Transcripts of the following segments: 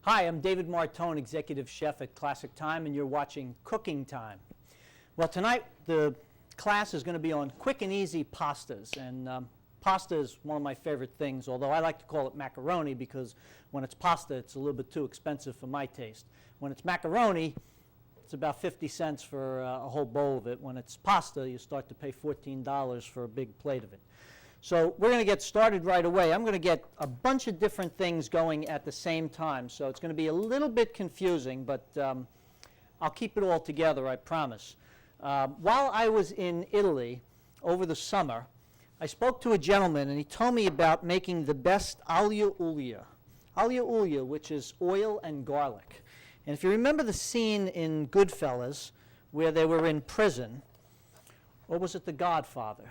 Hi, I'm David Martone, Executive Chef at Classic Thyme, and you're watching Cooking Time. Well, tonight the class is going to be on quick and easy pastas, and pasta is one of my favorite things, although I like to call it macaroni because when it's pasta it's a little bit too expensive for my taste. When it's macaroni, it's about 50 cents for a whole bowl of it. When it's pasta, you start to pay $14 for a big plate of it. So we're going to get started right away. I'm going to get a bunch of different things going at the same time, so it's going to be a little bit confusing, but I'll keep it all together, I promise. While I was in Italy over the summer, I spoke to a gentleman, and he told me about making the best aglio olio. Aglio olio, which is oil and garlic. And if you remember the scene in Goodfellas where they were in prison, or was it The Godfather?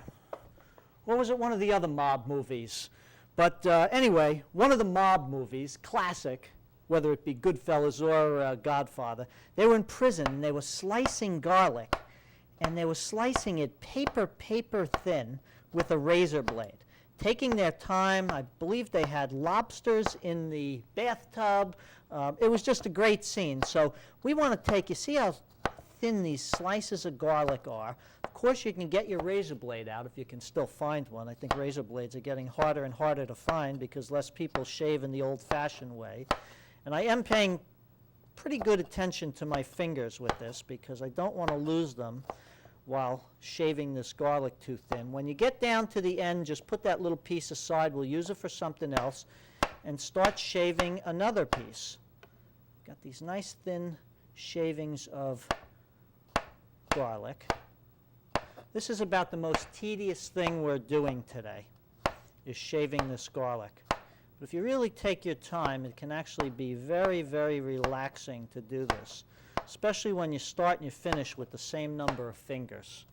Or was it one of the other mob movies? But anyway, one of the mob movies, classic, whether it be Goodfellas or Godfather, they were in prison and they were slicing garlic, and they were slicing it paper thin with a razor blade, taking their time. I believe they had lobsters in the bathtub. It was just a great scene. So we want to take, you see how thin these slices of garlic are. Of course, you can get your razor blade out if you can still find one. I think razor blades are getting harder and harder to find because less people shave in the old-fashioned way. And I am paying pretty good attention to my fingers with this because I don't want to lose them while shaving this garlic too thin. When you get down to the end, just put that little piece aside. We'll use it for something else, and start shaving another piece. Got these nice thin shavings of garlic. This is about the most tedious thing we're doing today, is shaving this garlic. But if you really take your time, it can actually be very, very relaxing to do this, especially when you start and you finish with the same number of fingers.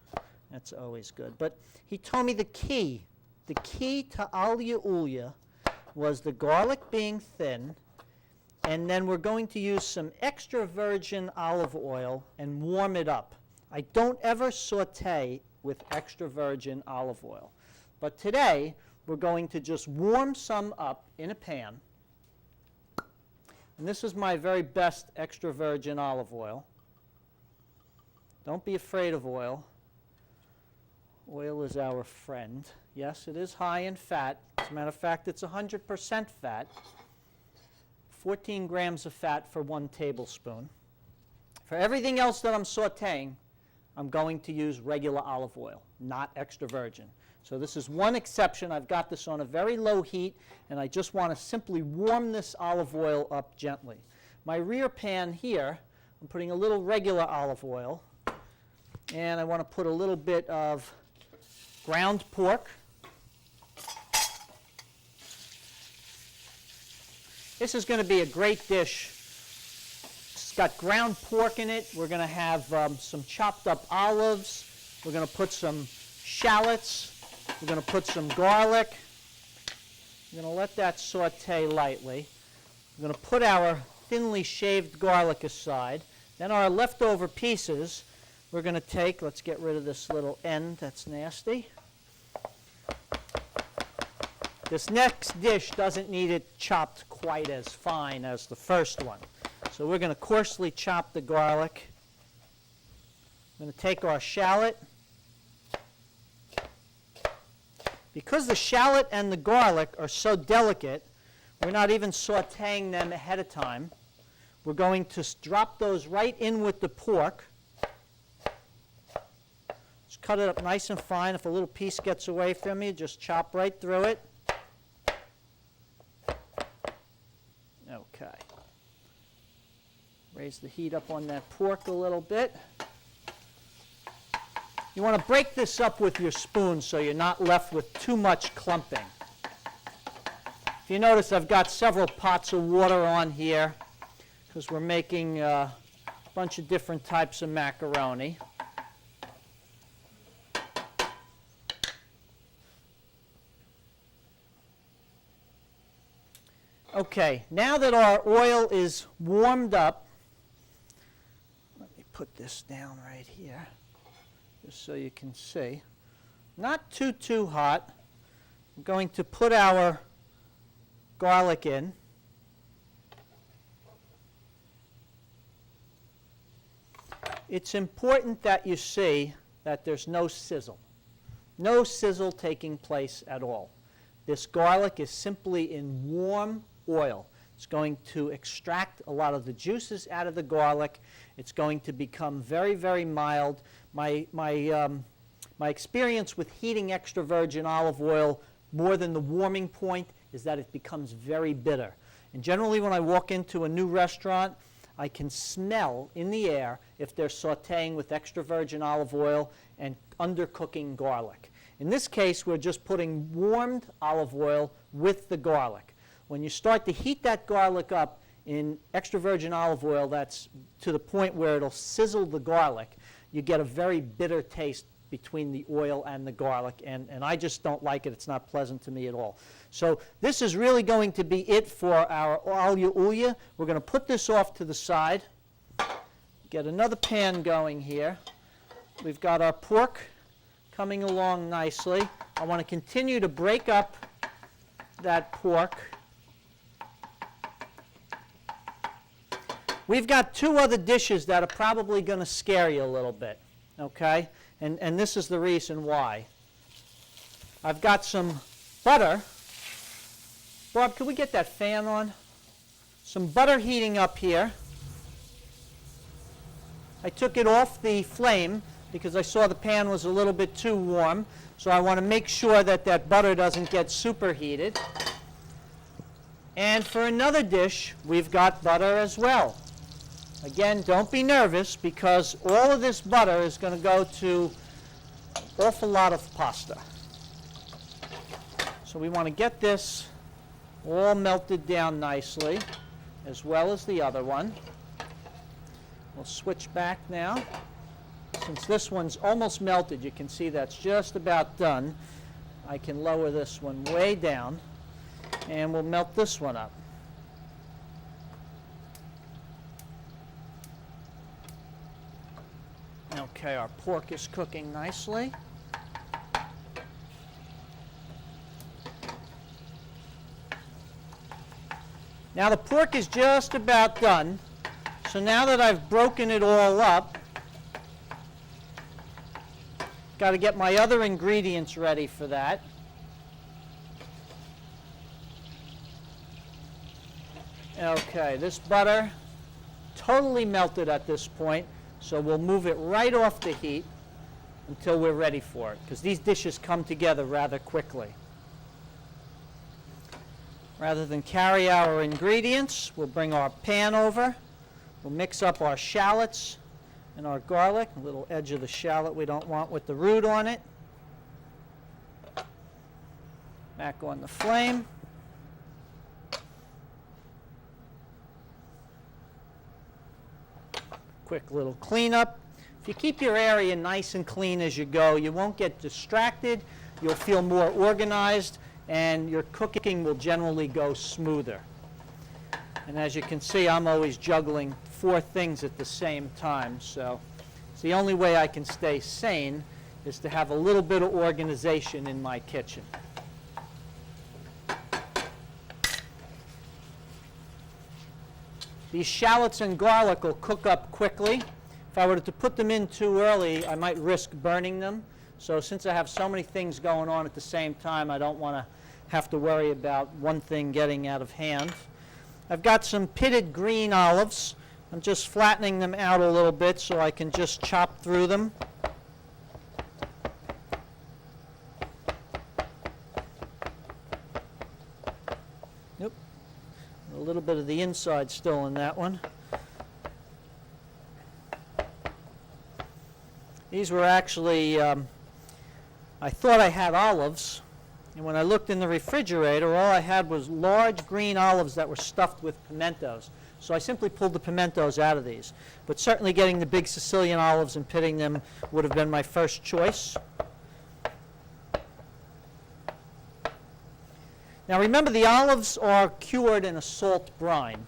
That's always good. But he told me the key to aglio olio was the garlic being thin, and then we're going to use some extra virgin olive oil and warm it up. I don't ever saute with extra virgin olive oil. But today, we're going to just warm some up in a pan. And this is my very best extra virgin olive oil. Don't be afraid of oil. Oil is our friend. Yes, it is high in fat. As a matter of fact, it's 100% fat. 14 grams of fat for 1 tablespoon. For everything else that I'm sauteing, I'm going to use regular olive oil, not extra virgin. So this is one exception. I've got this on a very low heat, and I just want to simply warm this olive oil up gently. My rear pan here, I'm putting a little regular olive oil, and I want to put a little bit of ground pork. This is going to be a great dish. It's got ground pork in it. We're going to have some chopped up olives. We're going to put some shallots. We're going to put some garlic. We're going to let that saute lightly. We're going to put our thinly shaved garlic aside. Then our leftover pieces we're going to take. Let's get rid of this little end that's nasty. This next dish doesn't need it chopped quite as fine as the first one. So we're going to coarsely chop the garlic. I'm going to take our shallot. Because the shallot and the garlic are so delicate, we're not even sauteing them ahead of time. We're going to drop those right in with the pork. Just cut it up nice and fine. If a little piece gets away from you, just chop right through it. Okay. Raise the heat up on that pork a little bit. You want to break this up with your spoon so you're not left with too much clumping. If you notice, I've got several pots of water on here because we're making a bunch of different types of macaroni. Okay, now that our oil is warmed up, let me put this down right here just so you can see. Not too hot. I'm going to put our garlic in. it's important that you see that there's no sizzle. No sizzle taking place at all. This garlic is simply in warm oil. It's going to extract a lot of the juices out of the garlic. It's going to become very, very mild. My experience with heating extra virgin olive oil more than the warming point is that it becomes very bitter. And generally when I walk into a new restaurant, I can smell in the air if they're sauteing with extra virgin olive oil and undercooking garlic. In this case, we're just putting warmed olive oil with the garlic. When you start to heat that garlic up in extra virgin olive oil, that's to the point where it'll sizzle the garlic, you get a very bitter taste between the oil and the garlic, and I just don't like it. It's not pleasant to me at all. So this is really going to be it for our alga ulya. We're going to put this off to the side, get another pan going here. We've got our pork coming along nicely. I want to continue to break up that pork. We've got two other dishes that are probably going to scare you a little bit, okay? And this is the reason why. I've got some butter. Bob, can we get that fan on? Some butter heating up here. I took it off the flame because I saw the pan was a little bit too warm. So I want to make sure that that butter doesn't get superheated. And for another dish, we've got butter as well. Again, don't be nervous because all of this butter is going to go to an awful lot of pasta. So we want to get this all melted down nicely, as well as the other one. We'll switch back now. Since this one's almost melted, you can see that's just about done. I can lower this one way down, and we'll melt this one up. Okay, our pork is cooking nicely. Now the pork is just about done. So now that I've broken it all up, got to get my other ingredients ready for that. Okay, this butter totally melted at this point. So we'll move it right off the heat until we're ready for it, because these dishes come together rather quickly. Rather than carry our ingredients, we'll bring our pan over. We'll mix up our shallots and our garlic. A little edge of the shallot we don't want with the root on it. Back on the flame. Quick little cleanup. If you keep your area nice and clean as you go, you won't get distracted, you'll feel more organized, and your cooking will generally go smoother. And as you can see, I'm always juggling 4 things at the same time, so it's the only way I can stay sane is to have a little bit of organization in my kitchen. These shallots and garlic will cook up quickly. If I were to put them in too early, I might risk burning them. So since I have so many things going on at the same time, I don't want to have to worry about one thing getting out of hand. I've got some pitted green olives. I'm just flattening them out a little bit so I can just chop through them. A little bit of the inside still in that one. These were actually, I thought I had olives, and when I looked in the refrigerator, all I had was large green olives that were stuffed with pimentos. So I simply pulled the pimentos out of these. But certainly getting the big Sicilian olives and pitting them would have been my first choice. Now remember, the olives are cured in a salt brine.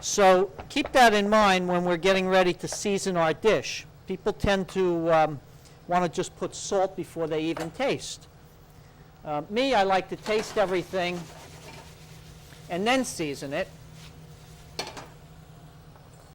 So keep that in mind when we're getting ready to season our dish. People tend to want to just put salt before they even taste. Me, I like to taste everything and then season it.